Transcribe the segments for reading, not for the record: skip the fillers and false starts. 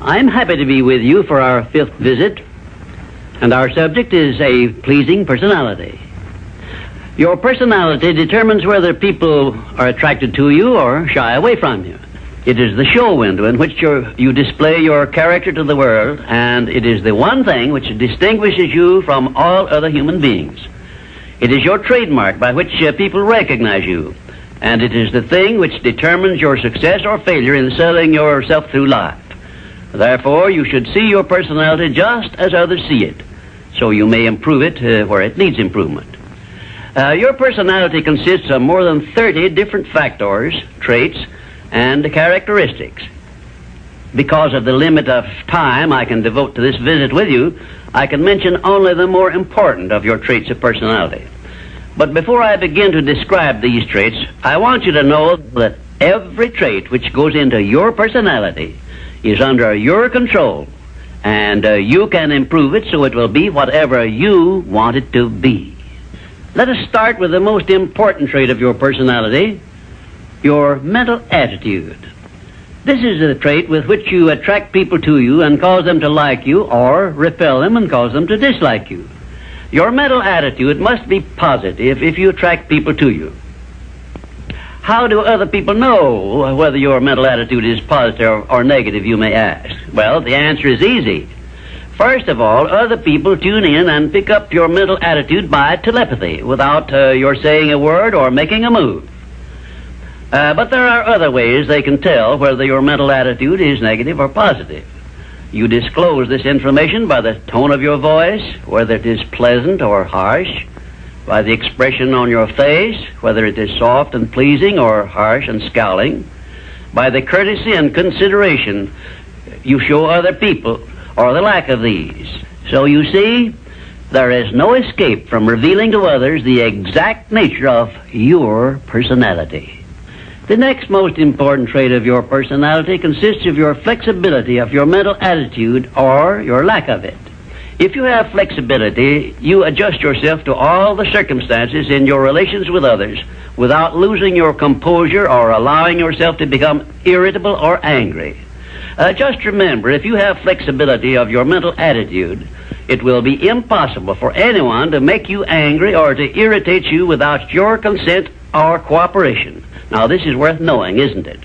I'm happy to be with you for our fifth visit, and our subject is a pleasing personality. Your personality determines whether people are attracted to you or shy away from you. It is the show window in which you display your character to the world, and it is the one thing which distinguishes you from all other human beings. It is your trademark by which people recognize you, and it is the thing which determines your success or failure in selling yourself through life. Therefore, you should see your personality just as others see it, so you may improve it where it needs improvement. Your personality consists of more than 30 different factors, traits, and characteristics. Because of the limit of time I can devote to this visit with you, I can mention only the more important of your traits of personality. But before I begin to describe these traits, I want you to know that every trait which goes into your personality is under your control, and you can improve it so it will be whatever you want it to be. Let us start with the most important trait of your personality, your mental attitude. This is the trait with which you attract people to you and cause them to like you, or repel them and cause them to dislike you. Your mental attitude must be positive if you attract people to you. How do other people know whether your mental attitude is positive or negative, you may ask? Well, the answer is easy. First of all, other people tune in and pick up your mental attitude by telepathy without your saying a word or making a move. But there are other ways they can tell whether your mental attitude is negative or positive. You disclose this information by the tone of your voice, whether it is pleasant or harsh, by the expression on your face, whether it is soft and pleasing or harsh and scowling, by the courtesy and consideration you show other people, or the lack of these. So you see, there is no escape from revealing to others the exact nature of your personality. The next most important trait of your personality consists of your flexibility of your mental attitude or your lack of it. If you have flexibility, you adjust yourself to all the circumstances in your relations with others without losing your composure or allowing yourself to become irritable or angry. Just remember, if you have flexibility of your mental attitude, it will be impossible for anyone to make you angry or to irritate you without your consent or cooperation. Now, this is worth knowing, isn't it?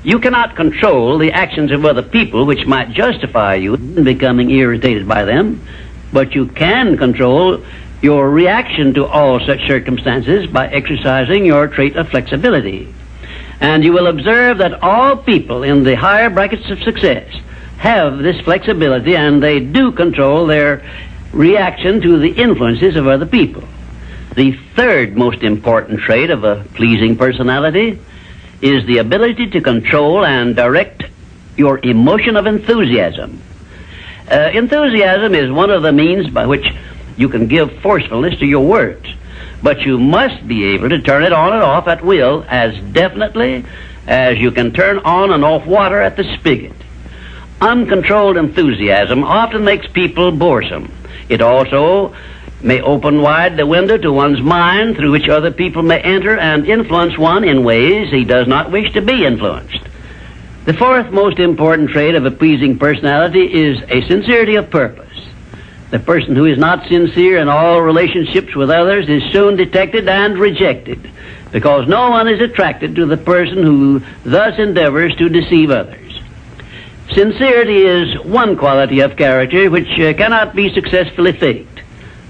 You cannot control the actions of other people which might justify you in becoming irritated by them, but you can control your reaction to all such circumstances by exercising your trait of flexibility. And you will observe that all people in the higher brackets of success have this flexibility, and they do control their reaction to the influences of other people. The third most important trait of a pleasing personality is the ability to control and direct your emotion of enthusiasm. Enthusiasm is one of the means by which you can give forcefulness to your words, but you must be able to turn it on and off at will as definitely as you can turn on and off water at the spigot. Uncontrolled enthusiasm often makes people boresome. It also may open wide the window to one's mind through which other people may enter and influence one in ways he does not wish to be influenced. The fourth most important trait of a pleasing personality is a sincerity of purpose. The person who is not sincere in all relationships with others is soon detected and rejected, because no one is attracted to the person who thus endeavors to deceive others. Sincerity is one quality of character which cannot be successfully faked,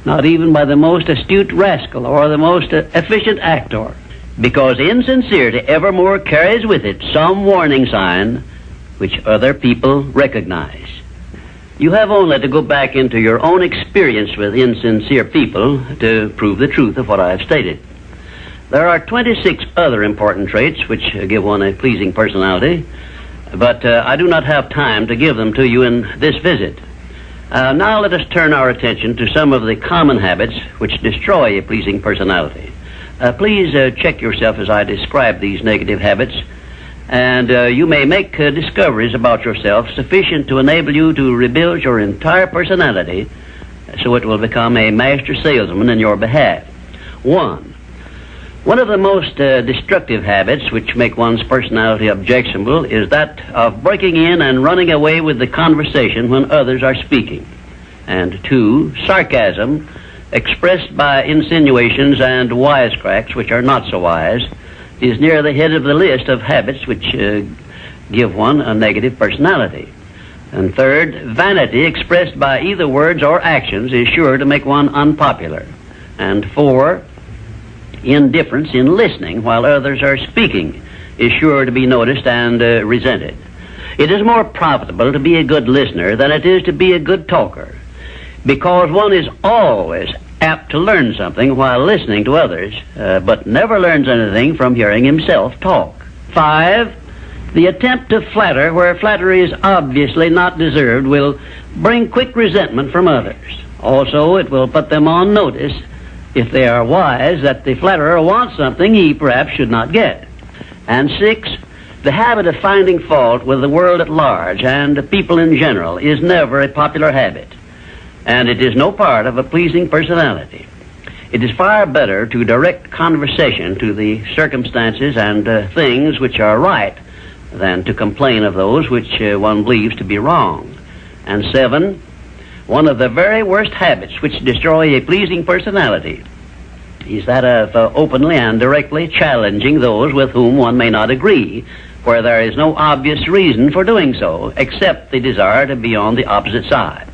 not even by the most astute rascal or the most efficient actor, because insincerity evermore carries with it some warning sign which other people recognize. You have only to go back into your own experience with insincere people to prove the truth of what I have stated. There are 26 other important traits which give one a pleasing personality, but I do not have time to give them to you in this visit. Now let us turn our attention to some of the common habits which destroy a pleasing personality. Please check yourself as I describe these negative habits, and you may make discoveries about yourself sufficient to enable you to rebuild your entire personality so it will become a master salesman in your behalf. 1. One of the most destructive habits which make one's personality objectionable is that of breaking in and running away with the conversation when others are speaking. And 2, sarcasm, expressed by insinuations and wisecracks which are not so wise, is near the head of the list of habits which give one a negative personality. And 3rd, vanity expressed by either words or actions is sure to make one unpopular. And 4, indifference in listening while others are speaking is sure to be noticed and resented. It is more profitable to be a good listener than it is to be a good talker, because one is always apt to learn something while listening to others, but never learns anything from hearing himself talk. 5, the attempt to flatter where flattery is obviously not deserved will bring quick resentment from others. Also, it will put them on notice, if they are wise, that the flatterer wants something he perhaps should not get. And 6, the habit of finding fault with the world at large and people in general is never a popular habit, and it is no part of a pleasing personality. It is far better to direct conversation to the circumstances and things which are right than to complain of those which one believes to be wrong. And 7, one of the very worst habits which destroy a pleasing personality is that of openly and directly challenging those with whom one may not agree, where there is no obvious reason for doing so, except the desire to be on the opposite side.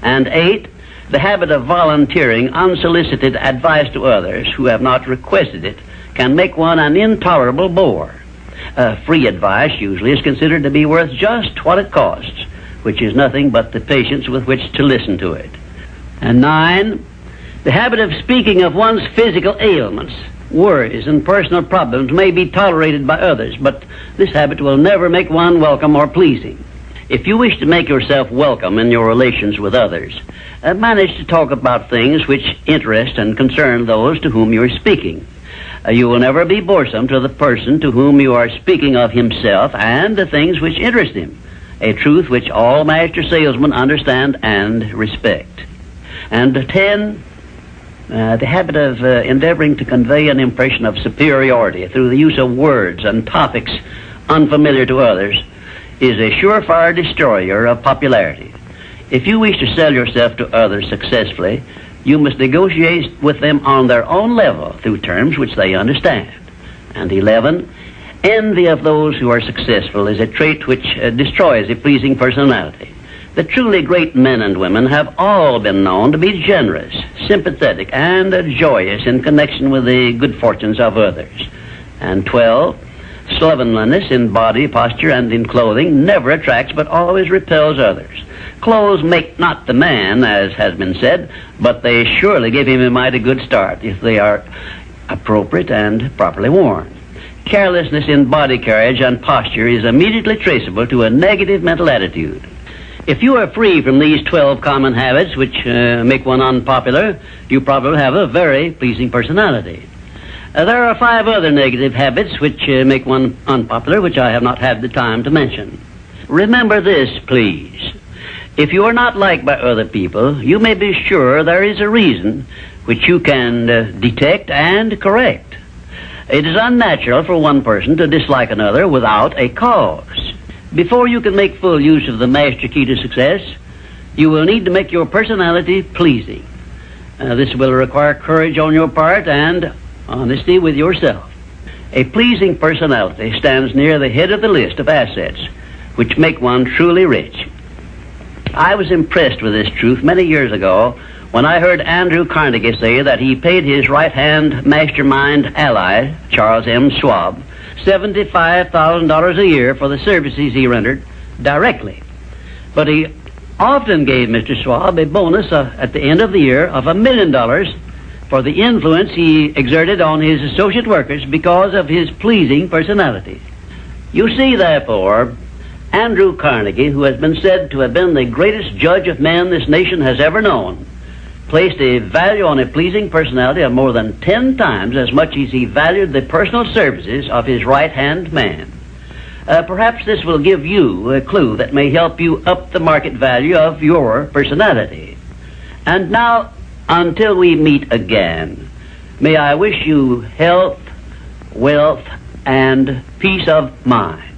And 8, the habit of volunteering unsolicited advice to others who have not requested it can make one an intolerable bore. Free advice usually is considered to be worth just what it costs, which is nothing but the patience with which to listen to it. And 9, the habit of speaking of one's physical ailments, worries, and personal problems may be tolerated by others, but this habit will never make one welcome or pleasing. If you wish to make yourself welcome in your relations with others, manage to talk about things which interest and concern those to whom you are speaking. You will never be boresome to the person to whom you are speaking of himself and the things which interest him, a truth which all master salesmen understand and respect. And 10, the habit of endeavoring to convey an impression of superiority through the use of words and topics unfamiliar to others is a surefire destroyer of popularity. If you wish to sell yourself to others successfully, you must negotiate with them on their own level through terms which they understand. And 11, envy of those who are successful is a trait which destroys a pleasing personality. The truly great men and women have all been known to be generous, sympathetic, and joyous in connection with the good fortunes of others. And 12, slovenliness in body, posture, and in clothing never attracts but always repels others. Clothes make not the man, as has been said, but they surely give him a mighty good start if they are appropriate and properly worn. Carelessness in body carriage and posture is immediately traceable to a negative mental attitude. If you are free from these 12 common habits which make one unpopular, you probably have a very pleasing personality. There are 5 other negative habits which make one unpopular, which I have not had the time to mention. Remember this, please. If you are not liked by other people, you may be sure there is a reason which you can detect and correct. It is unnatural for one person to dislike another without a cause. Before you can make full use of the master key to success, you will need to make your personality pleasing. This will require courage on your part and honesty with yourself. A pleasing personality stands near the head of the list of assets which make one truly rich. I was impressed with this truth many years ago when I heard Andrew Carnegie say that he paid his right-hand mastermind ally, Charles M. Schwab, $75,000 a year for the services he rendered directly. But he often gave Mr. Schwab a bonus at the end of the year of $1 million for the influence he exerted on his associate workers because of his pleasing personality. You see, therefore, Andrew Carnegie, who has been said to have been the greatest judge of men this nation has ever known, placed a value on a pleasing personality of more than 10 times as much as he valued the personal services of his right-hand man. Perhaps this will give you a clue that may help you up the market value of your personality. And now, until we meet again, may I wish you health, wealth, and peace of mind.